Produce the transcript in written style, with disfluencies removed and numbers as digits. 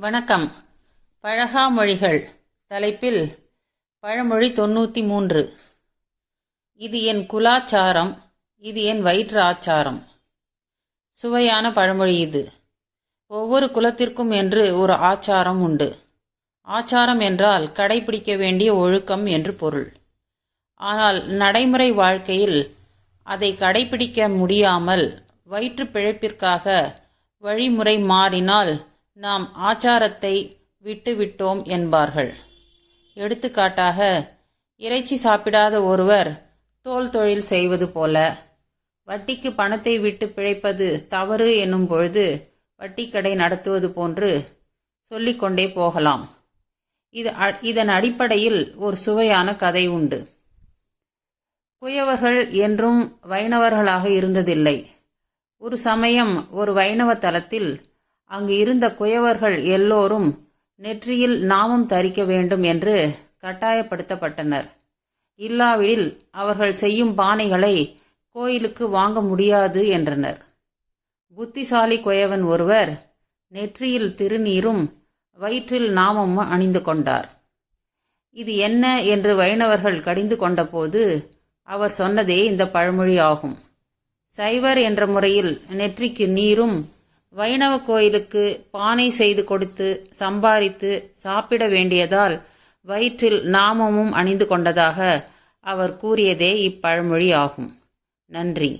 வணக்கம். பழகா மொழிகள் தலைப்பில் பழமொழி 93. இது என் குலாச்சாரம், இது என் வயிற்று ஆச்சாரம். சுவையான பழமொழி இது. ஒவ்வொரு குலத்திற்கும் என்று ஒரு ஆச்சாரம் உண்டு. ஆச்சாரம் என்றால் கடைபிடிக்க வேண்டிய ஒழுக்கம் என்று பொருள். ஆனால் நடைமுறை வாழ்க்கையில் அதை கடைபிடிக்க முடியாமல் வயிற்று பிழைப்பிற்காக வழிமுறை மாறினால் நாம் ஆச்சாரத்தை விட்டுவிட்டோம் என்பார்கள். எடுத்துக்காட்டாக, இறைச்சி சாப்பிடாத ஒருவர் தோல் தொழில் செய்வது போல, வட்டிக்கு பணத்தை விட்டு பிழைப்பது தவறு என்னும் பொழுது வட்டிக்கடை நடத்துவது போன்று சொல்லிக்கொண்டே போகலாம். இதன் அடிப்படையில் ஒரு சுவையான கதை உண்டு. குயவர்கள் என்றும் வைணவர்களாக இருந்ததில்லை. ஒரு சமயம் ஒரு வைணவ தலத்தில் அங்கு இருந்த குயவர்கள் எல்லோரும் நெற்றியில் நாமம் தரிக்க வேண்டும் என்று கட்டாயப்படுத்தப்பட்டனர். இல்லாவிடில் அவர்கள் செய்யும் பானைகளை கோயிலுக்கு வாங்க முடியாது என்றனர். புத்திசாலி குயவன் ஒருவர் நெற்றியில் திருநீரும் வயிற்றில் நாமமும் அணிந்து கொண்டார். இது என்ன என்று வைணவர்கள் கடிந்து கொண்டபோது அவர் சொன்னதே இந்த பழமொழி ஆகும். சைவர் என்ற முறையில் நெற்றிக்கு நீரும், வைணவ கோயிலுக்கு பானை செய்து கொடுத்து சம்பாதித்து சாப்பிட வேண்டியதால் வயிற்றில் நாமமும் அணிந்து கொண்டதாக அவர் கூறியதே இப்பழமொழி ஆகும். நன்றி.